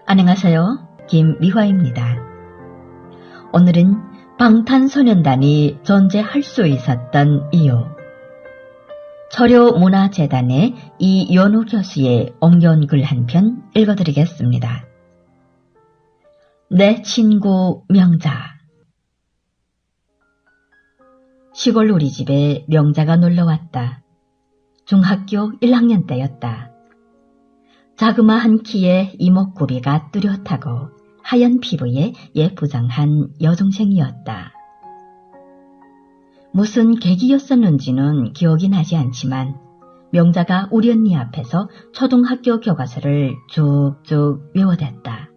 안녕하세요. 김미화입니다. 오늘은 방탄소년단이 존재할 수 있었던 이유, 서류문화재단의 이연우 교수의 옮겨온 글 한 편 읽어드리겠습니다. 내 친구 명자. 시골 우리 집에 명자가 놀러왔다. 중학교 1학년 때였다. 자그마한 키에 이목구비가 뚜렷하고 하얀 피부에 예쁘장한 여중생이었다. 무슨 계기였었는지는 기억이 나지 않지만 명자가 우리 언니 앞에서 초등학교 교과서를 쭉쭉 외워댔다.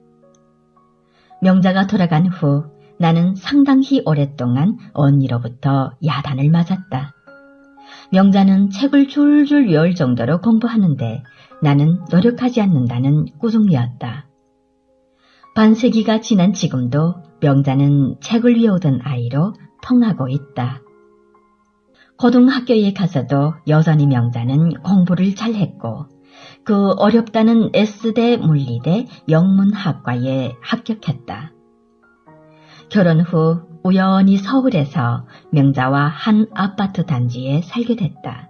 명자가 돌아간 후 나는 상당히 오랫동안 언니로부터 야단을 맞았다. 명자는 책을 줄줄 외울 정도로 공부하는데 나는 노력하지 않는다는 꾸중이었다. 반세기가 지난 지금도 명자는 책을 외우던 아이로 통하고 있다. 고등학교에 가서도 여전히 명자는 공부를 잘했고 그 어렵다는 S대 물리대 영문학과에 합격했다. 결혼 후 우연히 서울에서 명자와 한 아파트 단지에 살게 됐다.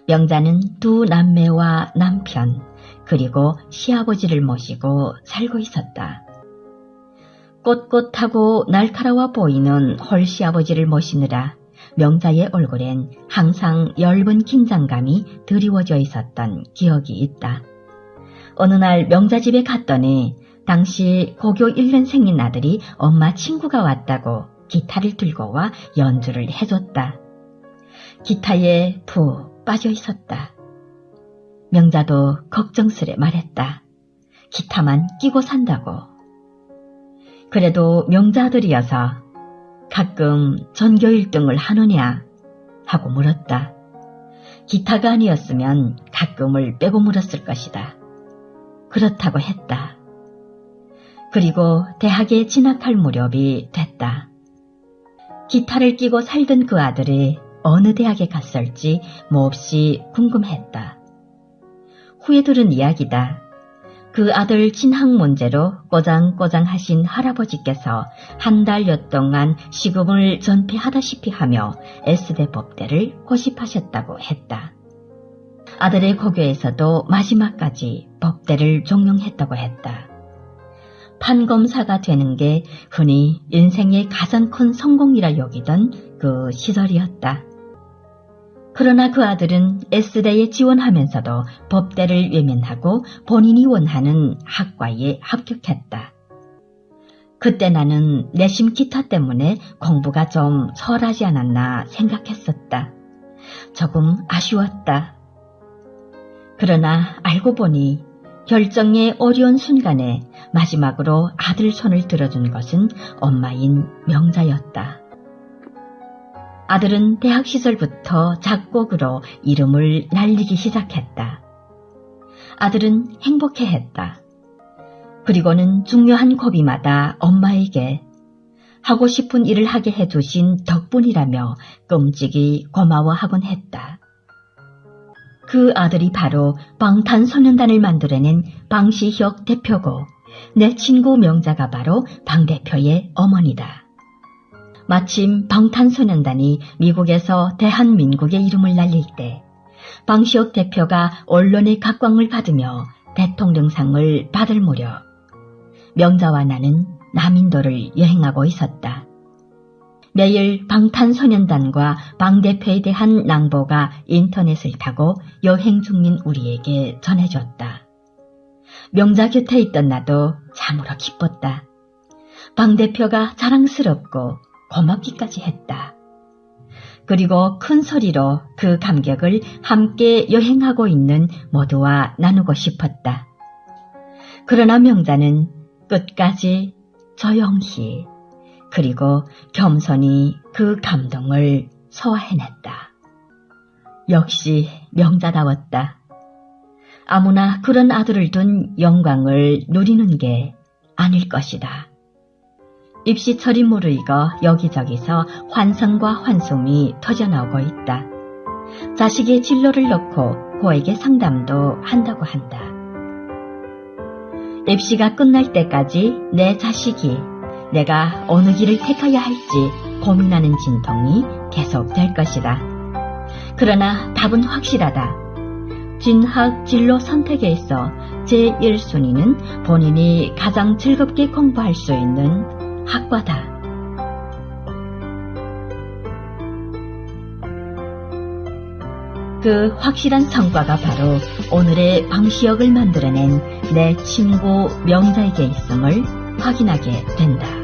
명자는 두 남매와 남편 그리고 시아버지를 모시고 살고 있었다. 꼿꼿하고 날카로워 보이는 홀시아버지를 모시느라 명자의 얼굴엔 항상 엷은 긴장감이 드리워져 있었던 기억이 있다. 어느 날 명자 집에 갔더니 당시 고교 1년생인 아들이 엄마 친구가 왔다고 기타를 들고 와 연주를 해줬다. 기타에 푹 빠져 있었다. 명자도 걱정스레 말했다. 기타만 끼고 산다고. 그래도 명자 아들이어서 가끔 전교 1등을 하느냐 하고 물었다. 기타가 아니었으면 가끔을 빼고 물었을 것이다. 그렇다고 했다. 그리고 대학에 진학할 무렵이 됐다. 기타를 끼고 살던 그 아들이 어느 대학에 갔을지 몹시 궁금했다. 후에 들은 이야기다. 그 아들 진학 문제로 꼬장꼬장하신 할아버지께서 한 달여 동안 시금을 전폐하다시피 하며 S대 법대를 고집하셨다고 했다. 아들의 고교에서도 마지막까지 법대를 종용했다고 했다. 판검사가 되는 게 흔히 인생의 가장 큰 성공이라 여기던 그 시절이었다. 그러나 그 아들은 S대에 지원하면서도 법대를 외면하고 본인이 원하는 학과에 합격했다. 그때 나는 내심 기타 때문에 공부가 좀 설하지 않았나 생각했었다. 조금 아쉬웠다. 그러나 알고 보니 결정의 어려운 순간에 마지막으로 아들 손을 들어준 것은 엄마인 명자였다. 아들은 대학 시절부터 작곡으로 이름을 날리기 시작했다. 아들은 행복해했다. 그리고는 중요한 고비마다 엄마에게 하고 싶은 일을 하게 해주신 덕분이라며 끔찍이 고마워하곤 했다. 그 아들이 바로 방탄소년단을 만들어낸 방시혁 대표고 내 친구 명자가 바로 방 대표의 어머니다. 마침 방탄소년단이 미국에서 대한민국의 이름을 날릴 때 방시혁 대표가 언론의 각광을 받으며 대통령상을 받을 무렵 명자와 나는 남인도를 여행하고 있었다. 매일 방탄소년단과 방 대표에 대한 낭보가 인터넷을 타고 여행 중인 우리에게 전해졌다. 명자 곁에 있던 나도 참으로 기뻤다. 방 대표가 자랑스럽고 고맙기까지 했다. 그리고 큰 소리로 그 감격을 함께 여행하고 있는 모두와 나누고 싶었다. 그러나 명자는 끝까지 조용히 그리고 겸손히 그 감동을 소화해냈다. 역시 명자다웠다. 아무나 그런 아들을 둔 영광을 누리는 게 아닐 것이다. 입시철이 무르익어 여기저기서 환성과 환숨이 터져나오고 있다. 자식의 진로를 놓고 고에게 상담도 한다고 한다. 입시가 끝날 때까지 내 자식이 내가 어느 길을 택해야 할지 고민하는 진통이 계속될 것이다. 그러나 답은 확실하다. 진학 진로 선택에 있어 제1순위는 본인이 가장 즐겁게 공부할 수 있는 학과다. 그 확실한 성과가 바로 오늘의 방시혁을 만들어낸 내 친구 명자에게 있음을 확인하게 된다.